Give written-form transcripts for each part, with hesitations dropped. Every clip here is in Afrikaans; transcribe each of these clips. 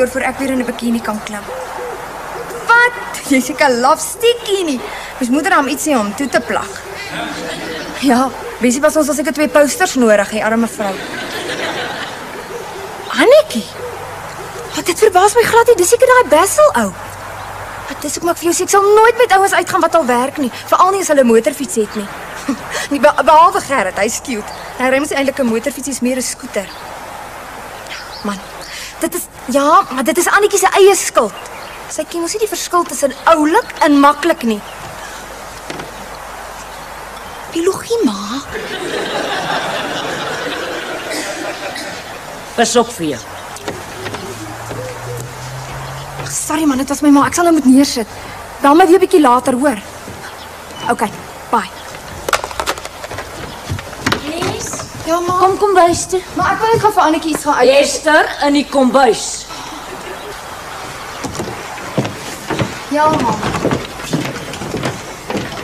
verloor voor ek weer in 'n bikini kan klim. Wat? Jy seker love stikkie nie. Ons moeder hom iets sê om toe te plak. Ja, Bessie was ons al seker 2 posters nodig, die arme vrou. Annetjie. Wat dit verbaas my glad nie, dis seker daai Basil ou. Wat dis ek maak vir jou sê, ek sal nooit met ouens uitgaan wat al werk nie, veral nie as hulle 'n motorfiets het nie. Nie behalwe Gerrit, hy's cute. Hy ry mos eintlik 'n motorfiets, is meer 'n skooter. Man, dit is Annetjie se eie skuld. Sy ken mos nie die verskil tussen oulik en maklik nie. Biologie, ma. Pas op vir jou. Sorry man, dit was my ma. Ek sal nou moet neersit. Bel my weer 'n bietjie later, hoor. Okay, bye. Yes. Ja, ma. Kom kombuis toe. Maar ek wil net gou vir Annetjie iets gaan uit. Esther in die kombuis. Ja, ma.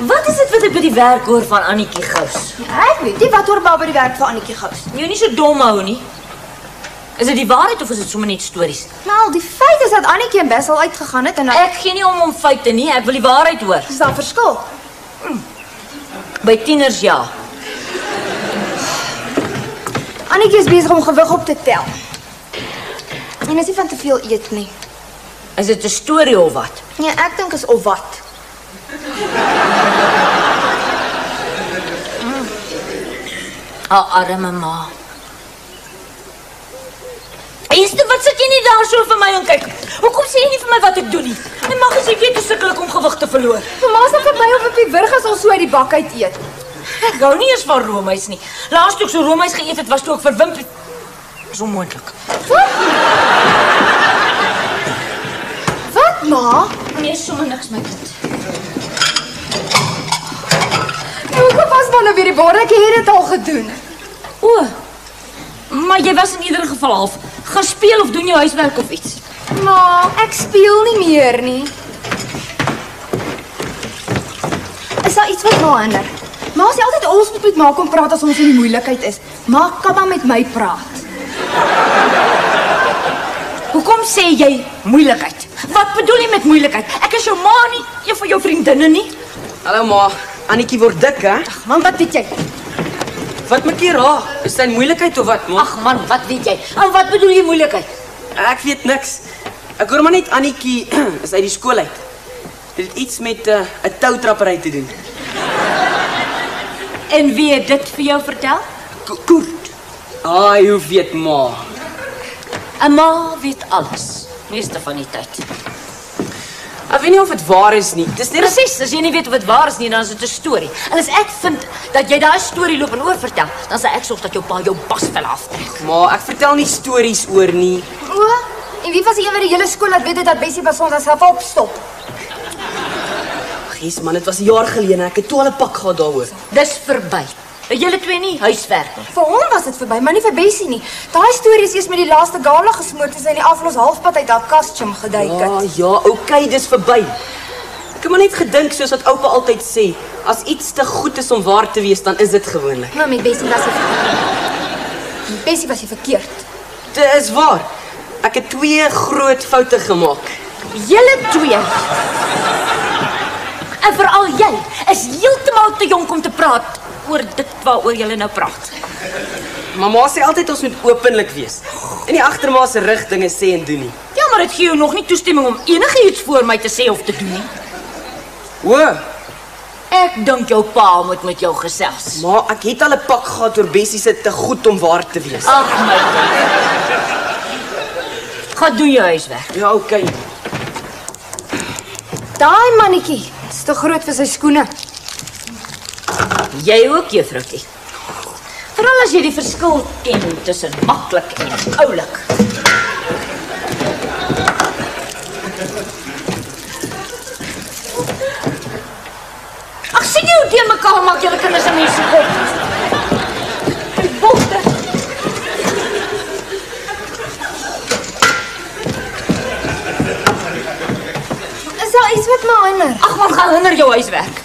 Wat is dit wat ek by die werk hoor van Annetjie Gous? Ek weet nie wat oor by die werk vir Annetjie Gous. Jy nie so dom hou nie. Is dit die waarheid of is dit sommer net stories? Nou, die feit is dat Annetjie en Basil uitgegaan het en Ek gee nie om feite nie, ek wil die waarheid hoor. is daar verskil. By tieners ja. Annetjie is besig om gewig op te tel. En is nie van te veel eet nie. Is dit 'n storie of wat? Nee, ek dink is of wat. Arme ma. Esther, wat sit jy nie daar so vir my en kyk? Hoekom sê jy nie vir my wat ek doen nie? En mag as jy weet hoe sukkel om gewig te verloor. Mama's dan verby of op die wurg as ons so uit die bak uit eet. Ek hou nie eens van roomys nie. Laas toe ek so roomys geëet het, was toe ek verwimp. Is onmoontlik. Wat, ma? Nee, sommer niks my kind. Hoekom was maar nou weer die bord? Ek het dit al gedoen. O, maar jy was in ieder geval half. Gaan speel of doen jou huiswerk of iets. Ma, ek speel nie meer nie. Is daar iets wat ma hinder? Ma sê altyd ons moet met ma kom praat as ons in die moeilikheid is. Ma kan maar met my praat. Hoekom sê jy moeilikheid? Wat bedoel jy met moeilikheid? Ek is jou ma nie, een van jou vriendinne nie. Hallo ma, Annetjie word dik, hè? Man, wat weet jy? Wat maak jy raar? Is dit 'n moeilikheid of wat, ma? Ag man, wat weet jy? En wat bedoel jy moeilikheid? Ek weet niks. Ek hoor maar net Annetjie is uit die skool uit. Dit het iets met 'n toutrappery te doen. En wie het dit vir jou vertel? Koert. Ai, hoe weet ma? 'n Ma weet alles, meeste van die tyd. Ek weet nie of dit waar is nie. Dis net Presies, as jy nie weet of dit waar is nie, dan is dit 'n storie. En as ek vind dat jy daai storie loop en oorvertel, dan sal ek sorg dat jou pa jou basvel aftrek. ma, ek vertel nie stories oor nie. O, en wie was die een wat die hele skool laat weet het dat Bessie Basson haarself opstop? Ag, Jesus man, dit was 'n jaar gelede. Ek het toe al 'n pak gehad daaroor. Dis verby. Het julle twee nie huiswerk nie? Vir hom was dit verby, maar nie vir Bessie nie. Daai storie is eers met die laaste gala gesmoor toe sy in die aflos halfpad uit haar kostuum geduik het. Ja, okay, dis verby. Ek het maar net gedink soos wat oupa altyd sê, as iets te goed is om waar te wees, dan is dit gewoonlik. Maar met Bessie was hy verkeerd. Dit is waar. Ek het 2 groot foute gemaak. Julle twee. En veral jy is heeltemal te jonk om te praat oor dit waaroor julle nou praat. Mamma sê altyd ons moet openlik wees. En nie agter ma se rug dinge sê en doen nie. Ja, maar dit gee jou nog nie toestemming om enigiets voor my te sê of te doen nie. O, Ek dink jou pa moet met jou gesels. ma, ek het al 'n pak gehad oor Bessie se te goed om waar te wees. Ag my kind. Gaan doen jou huiswerk. Ja, okay. Daai mannetjie is te groot vir sy skoene. Jy ook, juffroukie. Veral as jy die verskil ken tussen maklik en oulik. Ag, sien jy hoe teen mekaar maak julle kinders en mense kop? Die botte. Is daar iets wat my hinder? Ag man, gaan hinder jou huiswerk.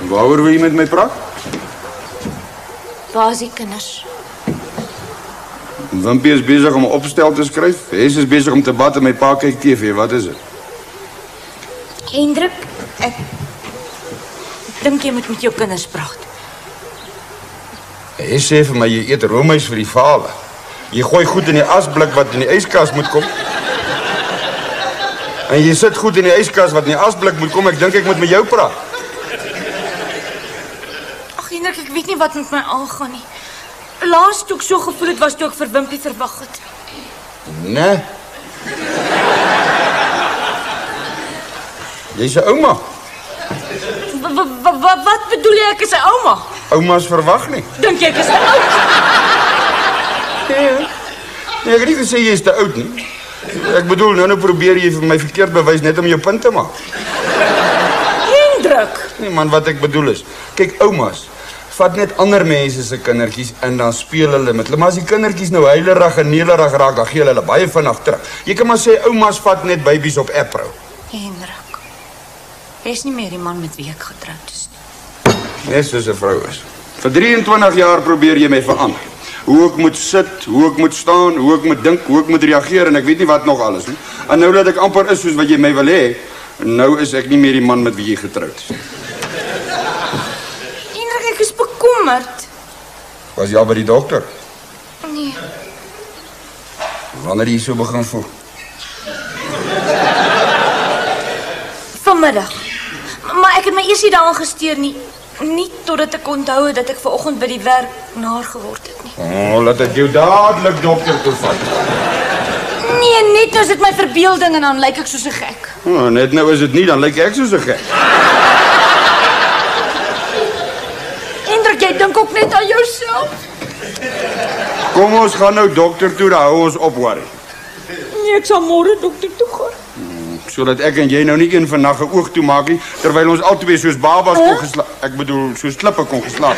Waaroor wil jy met my praat? Waar is die kinders? Wimpie is besig om 'n opstel te skryf. Hes is besig om te bad en my pa kyk TV. Wat is dit? Hendrik, ek dink jy moet met jou kinders praat. Hes sê vir my jy eet roomys vir die vader. Jy gooi goed in die asblik wat in die yskas moet kom. En jy sit goed in die yskas wat in die asblik moet kom. Ek dink ek moet met jou praat. Ag Hendrik, ek weet nie wat met my aangaan nie. Laas toe ek so gevoel het was toe ek vir Wimpie verwag het. Nee. Jy's 'n ouma. Wat bedoel jy ek is 'n ouma? Ouma's verwag nie. Dink jy ek is te oud? Nee, ek het nie gesê jy is te oud nie. Ek bedoel, nou probeer jy vir my verkeerd bewys net om jou punt te maak. Hendrik. Nee man, wat ek bedoel is, kyk oumas vat net ander mense se kindertjies en dan speel hulle met hulle. Maar as die kindertjies nou huilerig en nederig raak, dan gee hulle baie vinnig terug. Jy kan maar sê oumas vat net babies op April. Hendrik. Jy is nie meer die man met wie ek getroud is nie. Net soos 'n vrou is. Vir 23 jaar probeer jy my verander. Hoe ek moet sit, hoe ek moet staan, hoe ek moet dink, hoe ek moet reageer en ek weet nie wat nog alles nie. En nou dat ek amper is soos wat jy my wil hê, nou is ek nie meer die man met wie jy getroud is. Hendrik, ek is bekommerd. Was jy al by die dokter? Nee. Wanneer jy so begin voel? Vanmiddag. Maar ek het my eers nie daaraan gesteer nie. Nie totdat ek onthou het dat ek vanoggend by die werk naar geword het nie. Laat ek jou dadelik dokter toe vat. Nee, net nou is dit my verbeelding en dan lyk ek soos 'n gek. Net nou is dit nie, dan lyk ek soos 'n gek. Hendrik, jy dink ook net aan jouself. Kom ons gaan nou dokter toe, dan hou ons op worry. Nee, ek sal môre dokter toe gaan. Sodat ek en jy nou nie een vannag 'n oog toe maak nie, terwyl ons albei soos babas kon geslaap. Ek bedoel, soos klippe kon geslaap.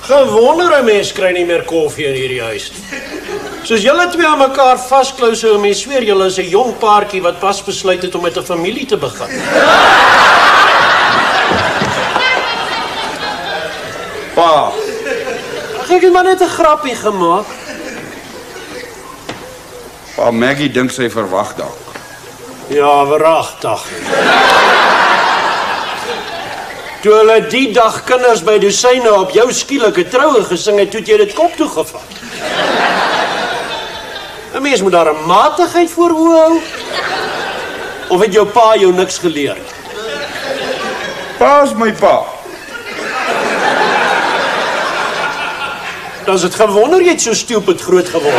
Gewonder 'n mens kry nie meer koffie in hierdie huis. Soos julle twee aan mekaar vasklou sou 'n mens sweer julle is 'n jong paartjie wat pas besluit het om met 'n familie te begin. Pa, Ek het maar net 'n grappie gemaak. pa Maggie dink sy verwag dalk. Ja, verragtig. Toe hulle die dag kinders by dosyne op jou skielike troue gesing het, toe het jy dit kop toe gevat. 'n Mens moet daar 'n matigheid voor oë hou. Of het jou pa jou niks geleer? Pa is my pa. Dan is dit gewonder jy het so stupid groot geword.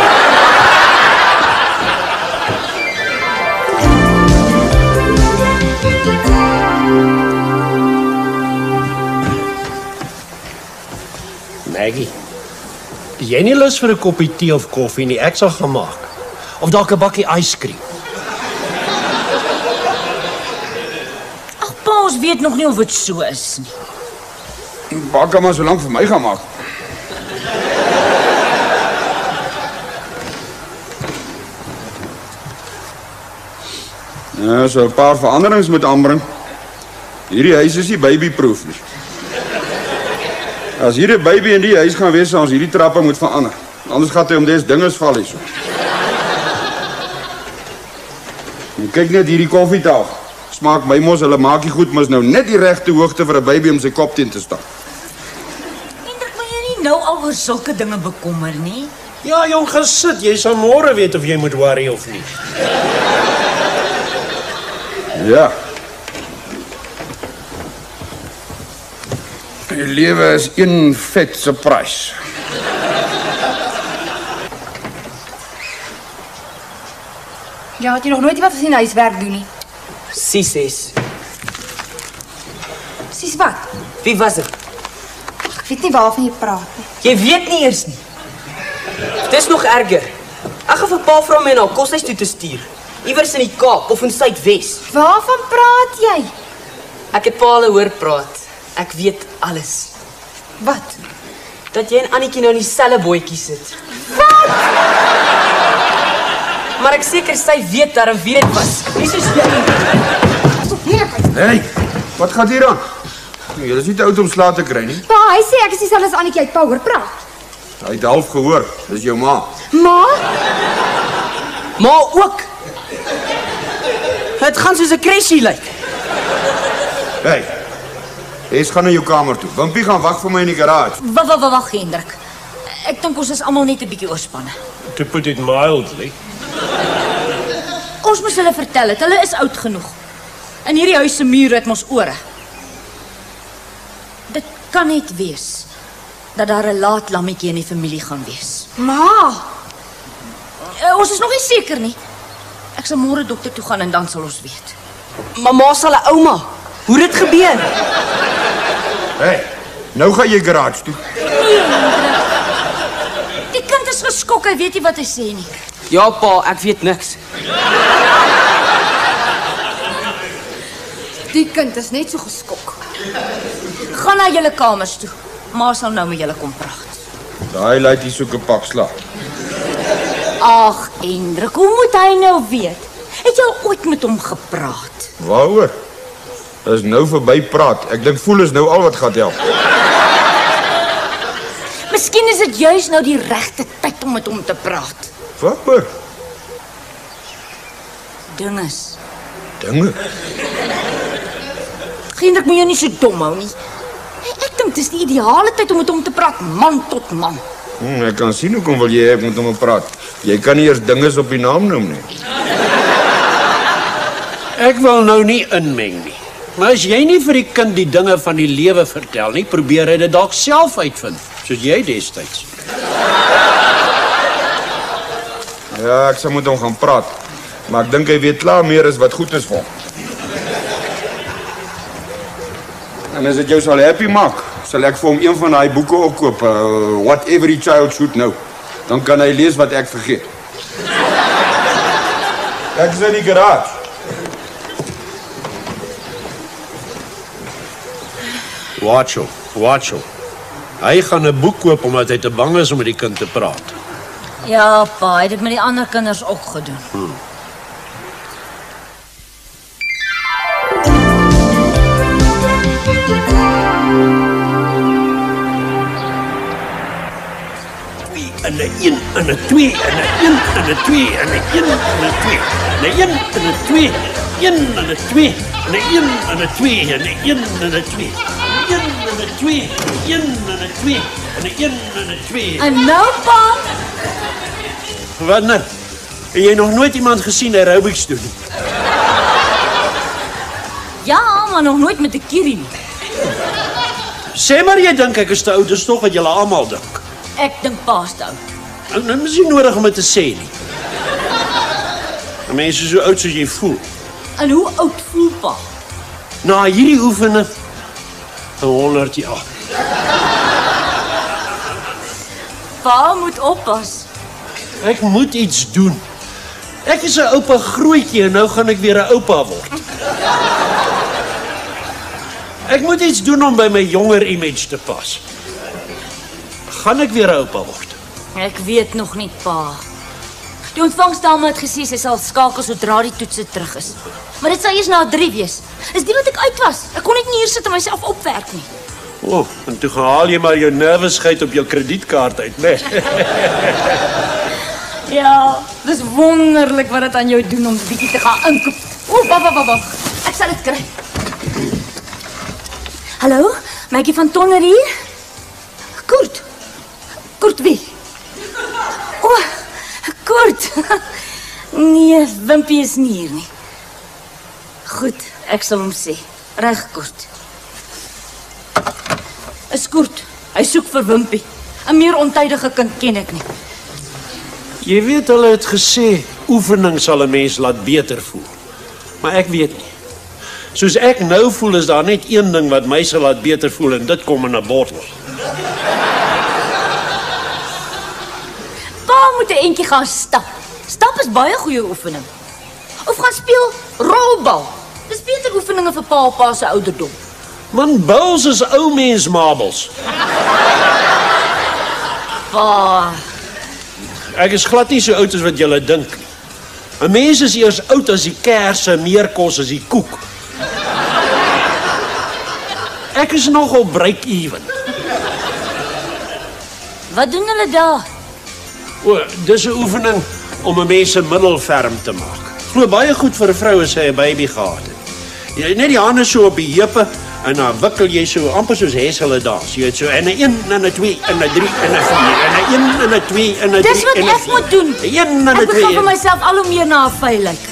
Maggie, jy nie lus vir 'n koppie tee of koffie nie, ek sal gaan maak. Of dalk 'n bakkie ijskream. Ag, pa, ons weet nog nie of dit so is nie. Pa kan maar so lank vir my gaan maak. Ja, so 'n paar veranderings moet aanbring. Hierdie huis is nie babyproof nie. As hier 'n baby in die huis gaan wees, ons hierdie trappe moet verander. Anders gaan hy om des dinges val hierso. Kyk net hierdie koffietafel. Smaak my mos, hulle maak die goed mos nou net die regte hoogte vir 'n baby om sy kop teen te staan. Hendrik, moet jy nie nou al oor sulke dinge bekommer nie? Ja, jong, gaan sit. Jy sal môre weet of jy moet worry of nie. Ja. Die lewe is een vet surprise. Ja, het jy nog nooit iemand gesien huiswerk doen nie? Sies. Sies wat? Wie was dit? Ek weet nie waarvan jy praat nie. Jy weet nie eers nie. Dis nog erger. Ek gaan vir pa vra om my na koshuis toe te stuur. Iewers in die Kaap of in Suidwes. Waarvan praat jy? Ek het pa al hoor praat. Ek weet alles. Wat? Dat jy en Annetjie nou in dieselfde bootjie sit. Wat? Maar ek seker sy weet daarom wie dit was. Nie soos jy. Hier, Hey, wat gaat hier aan? Jy is nie te oud om slaap te kry nie. Pa, hy sê ek is dieselfde as Annetjie uit Power praat. Hy het half gehoor, dis jou ma. Ma? Maar ook. Het gaan soos 'n crashie lyk. Hey, eens gaan na jou kamer toe. Wimpie gaan wag vir my in die garage. Wag, Hendrik. Ek dink ons is almal net 'n bietjie oorspanne. To put it mildly. Ons moes hulle vertel het, hulle is oud genoeg. In hierdie huis se mure het mos ore. Dit kan net wees dat daar 'n laat lammetjie in die familie gaan wees. Ma! Ons is nog nie seker nie. Ek sal môre dokter toe gaan en dan sal ons weet. Mamma sal 'n ouma. Hoe dit gebeur? Hey, nou gaan jy garage toe. Die kind is geskok, hy weet nie wat hy sê nie. Ja, pa, ek weet niks. Die kind is net so geskok. Gaan na julle kamers toe. Ma sal nou met julle kom praat. Daai laaitjie soek 'n pak slaag. Ag, Hendrik, hoe moet hy nou weet? Het jy al ooit met hom gepraat? Waaroor? Dis nou verby praat. Ek dink voel is nou al wat gaan help. Miskien is dit juis nou die regte tyd om met hom te praat. Waaroor? Dinges. Dinge. Hendrik, moet jy nie so dom hou nie. Ek dink dis die ideale tyd om met hom te praat, man tot man. Ek kan sien hoekom wil jy ek met hom praat. Jy kan nie eers dinges op die naam noem nie. Ek wil nou nie inmeng nie. Maar as jy nie vir die kind die dinge van die lewe vertel nie, probeer hy dit dalk self uitvind, soos jy destyds. Ja, ek sal met hom gaan praat. Maar ek dink hy weet klaar meer as wat goed is vir hom. En as dit jou sal happy maak, sal ek vir hom een van daai boeke ook koop, What Every Child Should Know. Dan kan hy lees wat ek vergeet. Ek is in die garage. Watch hom. Hy gaan 'n boek koop omdat hy te bang is om met die kind te praat. Ja, pa, hy het dit met die ander kinders ook gedoen. En 'n 1 en 'n 2 en 'n 1 en 'n 2 en 'n 1 en 'n 2. 'n 1 en 'n 2, 1 en 'n 2 en 'n 1 en 'n 2 en 'n 1 en 'n 2. 1 en 'n 2, 1 en 'n 2 en 'n 1 en 'n 2. En nou, pa? Wat nou? Het jy nog nooit iemand gesien aerobics doen nie? Ja, maar nog nooit met 'n kierie nie. Sê maar jy dink ek is te oud, dis tog wat julle almal dink. Ek dink pa's te oud. Nou is nie nodig om dit te sê nie. Mense is so oud soos jy voel. En hoe oud voel pa? Na hierdie oefening 100 jaar. Pa moet oppas. Ek moet iets doen. Ek is 'n oupa grootjie en nou gaan ek weer 'n oupa word. Ek moet iets doen om by my jonger image te pas. Gaan ek weer 'n oupa word? Ek weet nog nie, pa. Die ontvangsdame het gesê sy sal skakel sodra die toetse terug is. Maar dit sal eers na 3 wees. Is dit wat ek uit was? Ek kon net nie hier sit en myself opwerk nie. O, en toe haal jy maar jou nervusheid op jou kredietkaart uit, né? Ja, dis wonderlik wat dit aan jou doen om bietjie te gaan inkoop. Wag. Ek sal dit kry. Hallo, Maggie van Tonner hier? Kurt wie? O, Kurt. Nee, Wimpie is nie hier nie. Goed, ek sal hom sê. Reg, Kurt. Is Kurt. Hy soek vir Wimpie. 'n meer ontydige kind ken ek nie. Jy weet hulle het gesê oefening sal 'n mens laat beter voel. Maar ek weet nie. Soos ek nou voel is daar net een ding wat my sal laat beter voel en dit kom in 'n bottel. Pa moet 'n entjie gaan stap. Stap is baie goeie oefening. Of gaan speel rolbal. Dis beter oefeninge vir pa se ouderdom. Man, bouls is ou mens marbles. Pa, Ek is glad nie so oud as wat julle dink nie. 'n Mens is eers oud as die kerse meer kos as die koek. Ek is nogal break-even. Wat doen hulle daar? O, dis 'n oefening om 'n mens se middel ferm te maak. Glo baie goed vir 'n vrou as sy 'n baby gehad het. Jy net die hande so op die heupe en dan wikkel jy so amper soos Hessele dans. Jy het so en 'n 1 en 'n 2 en 'n 3 en 'n 4 en 'n 1 en 'n 2 en 'n 3 en 'n 4. Dis wat ek moet doen. 'n 1 en 'n 2. Ek begin vir myself al hoe meer na 'n vyf lyk.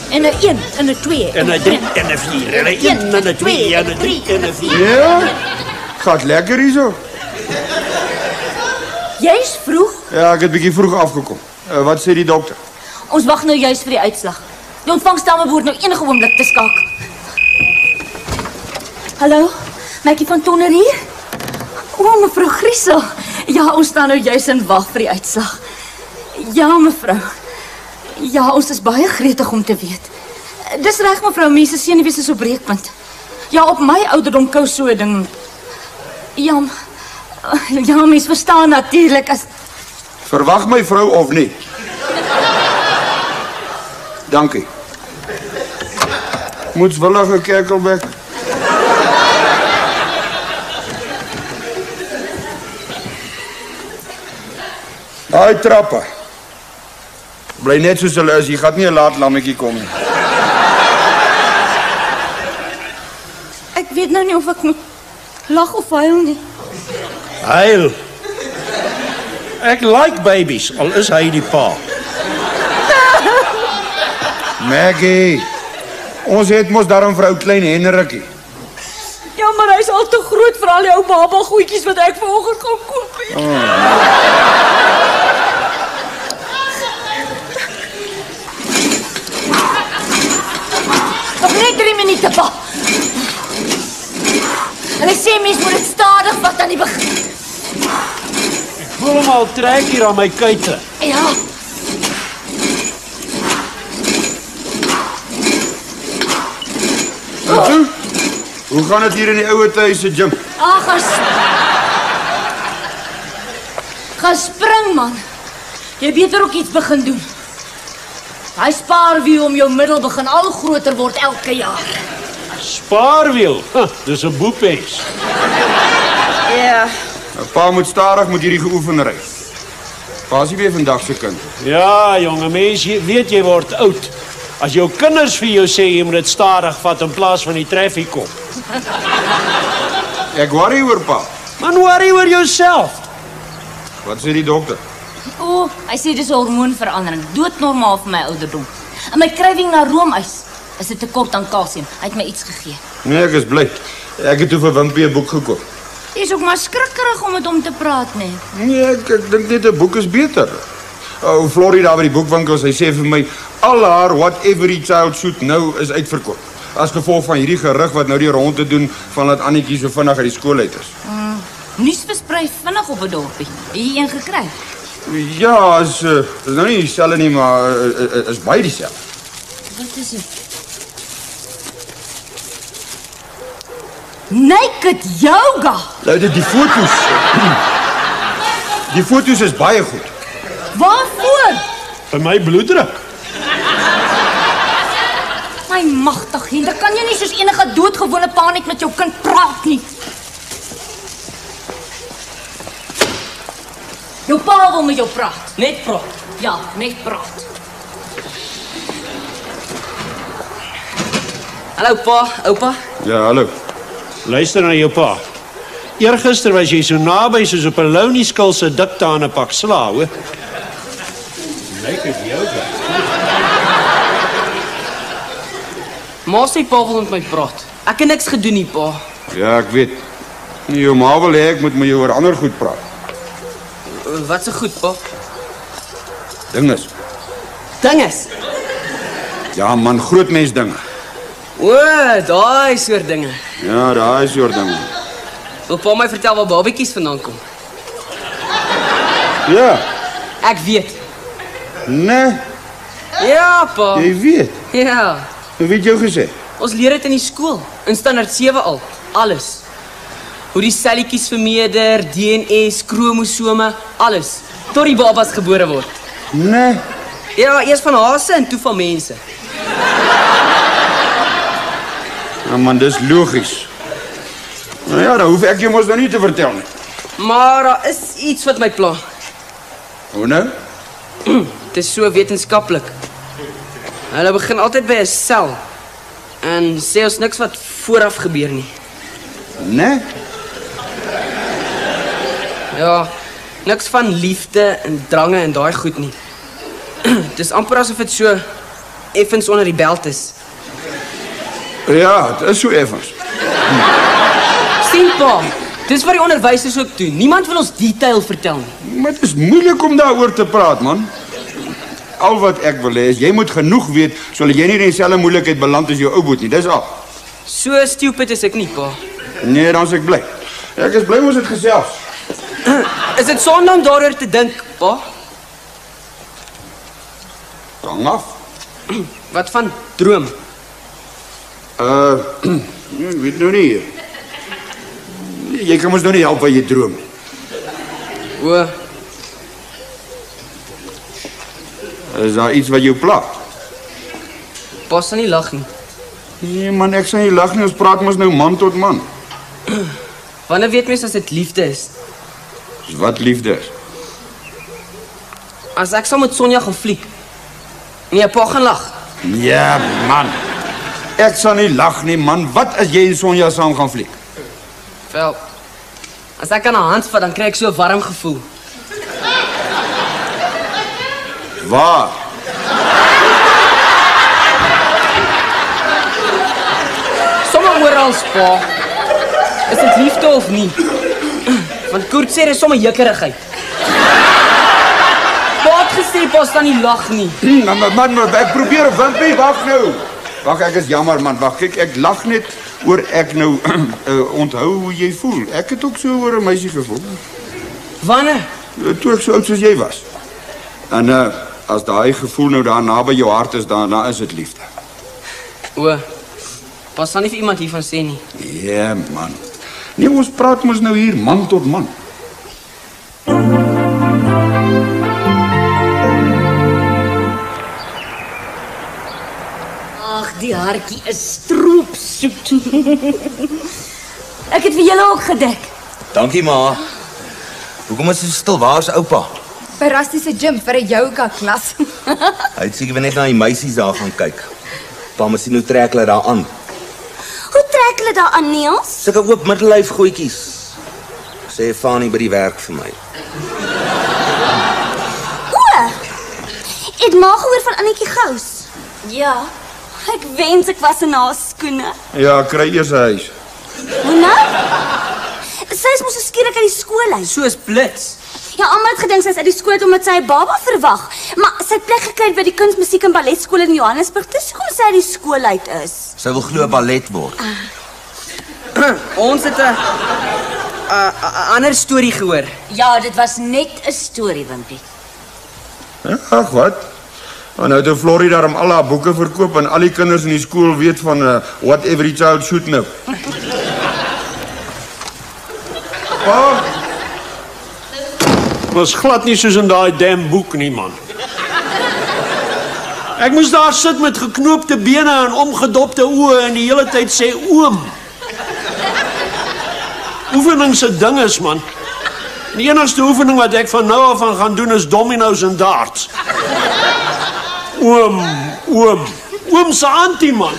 En 'n 1 en 'n 2 en 'n 3 en 'n 4 en 'n 1 en 'n 2 en 'n 3 en 'n 4. Ja, gaat lekker hierso. Jy's vroeg. Ja, ek het bietjie vroeg afgekom. Wat sê die dokter? Ons wag nou juis vir die uitslag. Die ontvangsdame behoort nou enige oomblik te skakel. Hallo, Maatjie van Tonner hier? O, mevrou Griesel. Ja, ons staan nou juis in wag vir die uitslag. Ja, mevrou. Ja, ons is baie gretig om te weet. Dis reg, mevrou, mense senuwees is op breekpunt. Ja, op my ouderdom kou so 'n ding. Ja, mens verstaan natuurlik as... Verwag my vrou of nie? Dankie. Moetswillige kerkelbek. Daai trappe. Bly net soos hulle is, jy gaan nie 'n laat lammetjie kom nie. Ek weet nou nie of ek moet lag of huil nie. Huil. Ek like babies, al is hy die pa. Maggie, ons het mos daarom vir ou klein Henrikie. Ja, maar hy's al te groot vir al die ou baba goedjies wat ek vanoggend gaan koop het. Nog net 3 minute, pa. Hulle sê mens moet dit stadig vat aan die begin. Ek voel hom al trek hier aan my kuite. Ja. En toe? Hoe gaan dit hier in die ouer tuis se gym? Ag, gaan spring, man. Jy beter ook iets begin doen. Hy spaarwiel om jou middel begin al groter word elke jaar. Spaarwiel, dis 'n boepens. Ja. Pa moet stadig met hierdie geoefen ry. Pa is nie weer vandag se kind. Ja, jonge mens, jy weet jy word oud. As jou kinders vir jou sê jy moet dit stadig vat in plaas van die traffic kom. Ek worry oor pa. Man, worry oor jouself. Wat sê die dokter? O, hy sê dis 'n hormoonverandering, doodnormaal vir my ouderdom. En my krywing na roomys is 'n tekort aan kalsium. Hy het my iets gegee. Nee, ek is bly. Ek het toe vir Wimpie 'n boek gekoop. Dis ook maar skrikkerig om met hom te praat, nee. Nee, ek dink net 'n boek is beter. Florida by die boekwinkel, sy sê vir my al haar What Every Child Should Know is uitverkoop. As gevolg van hierdie gerug wat nou die rond te doen van dat Annetjie so vinnig uit die skool uit is. Nuus versprei vinnig op 'n dorpie. Het jy een gekry? Ja, is nou nie dieselfde nie, maar is baie dieselfde. Wat is dit? Naked yoga. Nou die foto's. Die foto's is baie goed. Waarvoor? By my bloeddruk. My magtig, Hendrik, kan jy nie soos enige doodgewone pa net met jou kind praat nie? Jou pa wil met jou praat. Net praat. Ja, net praat. Hallo pa, oupa. Ja, hallo. Luister na jou pa. Eergister was jy so naby soos op 'n lounieskil se dikte aan 'n pak sla, hoor. Naked yoga. Ma sê pa wil met my praat. Ek het niks gedoen nie, pa. Ja, ek weet. Jou ma wil hê ek moet met jou oor ander goed praat. Wat se goed, pa? Dinges. Dinges. Ja man, groot mens dinge. O, daai soort dinge. Ja, daai soort dinge. Wil pa my vertel waar babietjies vandaan kom? Ja. Ek weet. Nee, Ja, pa. jy weet. Ja. Wie het jou gesê? Ons leer dit in die skool, in standaard 7 al. Alles. Hoe die selletjies vermeerder, DNS, kromosome, alles. Tot die babas gebore word. Nee. Ja, eers van hase en toe van mense. Ja man, dis logies. Nou ja, dan hoef ek jou mos nou nie te vertel nie. Maar daar is iets wat my pla. Hoe nou? Het is so wetenskaplik. Hulle begin altyd by 'n sel en sê ons niks wat vooraf gebeur nie. Nee? Ja, niks van liefde en drange en daai goed nie. Het is amper asof dit so effens onder die belt is. Ja, het is so effens. Sien pa, dis wat die onderwysers ook doen. Niemand wil ons detail vertel nie. Maar het is moeilik om daaroor te praat, man. Al wat ek wil hê is, jy moet genoeg weet, sodat jy nie in dieselfde moeilikheid beland as jou ou boet nie, dis al. So stupid is ek nie, pa. Nee, dan is ek bly. Ek is bly ons het gesels. Is dit sonde om daaroor te dink, pa? Hang af. Wat van droom? Ek weet nou nie. Jy kan ons nou nie help wat jy droom. O, Is daar iets wat jou pla? pa sal nie lag nie. Nee man, ek sal nie lag nie, ons praat mos nou man tot man. Wanneer weet mens as dit liefde is? Dis wat liefde is. As ek sal met Sonja gaan fliek. Nee, pa gaan lag. Ja man, ek sal nie lag nie man, wat as jy en Sonja saam gaan fliek? Wel, as ek aan haar hand vat, dan kry ek so 'n warm gevoel. Waar? Sommige oral, pa. Is dit liefde of nie? Want Koert sê, dit is sommer jukkerigheid. Pa het gesê, pa staan nie lag nie. Man, ek probeer wimpie, wag nou. Wag, ek is jammer man, wag, kyk, ek lag net oor ek nou onthou hoe jy voel. Ek het ook so oor 'n meisie gevoel. Wanneer? Toe ek so oud soos jy was. En as daai gevoel nou daar naby jou hart is, dan is dit liefde. O, pa sal nie vir iemand hiervan sê nie. Ja, man. Nee, ons praat mos nou hier man tot man. Ag, die hartjie is stroopsoet. Ek het vir julle ook gedek. Dankie ma. Hoekom is jy so stil? Waar is oupa? By Rusty se gym vir 'n yoga klas. Hy het seker net na die meisies daar gaan kyk. Pa moet sien hoe trek hulle daar aan. Hoe trek hulle daar aan, Niels? Sulke oop middellyf goetjies. Sê Fanie by die werk vir my. O! Het ma gehoor van Annetjie Gous? Ja. Ek wens ek was in haar skoene. Ja, kry eers 'n huis. Hoe nou? Sy is mos so skielik uit die skool uit. Soos blits. Ja, almal het gedink sy is uit die skool uit omdat sy 'n baba verwag. Maar sy het plek gekry by die kuns, musiek en balletskool in Johannesburg. Dis hoekom sy uit die skool uit is. Sy wil glo ballet word. Ons het 'n ander storie gehoor. Ja, dit was net 'n storie, Wimpie. Ag, wat? En nou het Florida om al haar boeke verkoop en al die kinders in die skool weet van what every child should know. Pa, Was glad nie soos in daai damn boek nie, man. Ek moes daar sit met geknoopte bene en omgedopte oë en die hele tyd sê oom. Oefening se ding is, man. Die enigste oefening wat ek van nou af aan gaan doen is domino's en darts. Oom se auntie, man.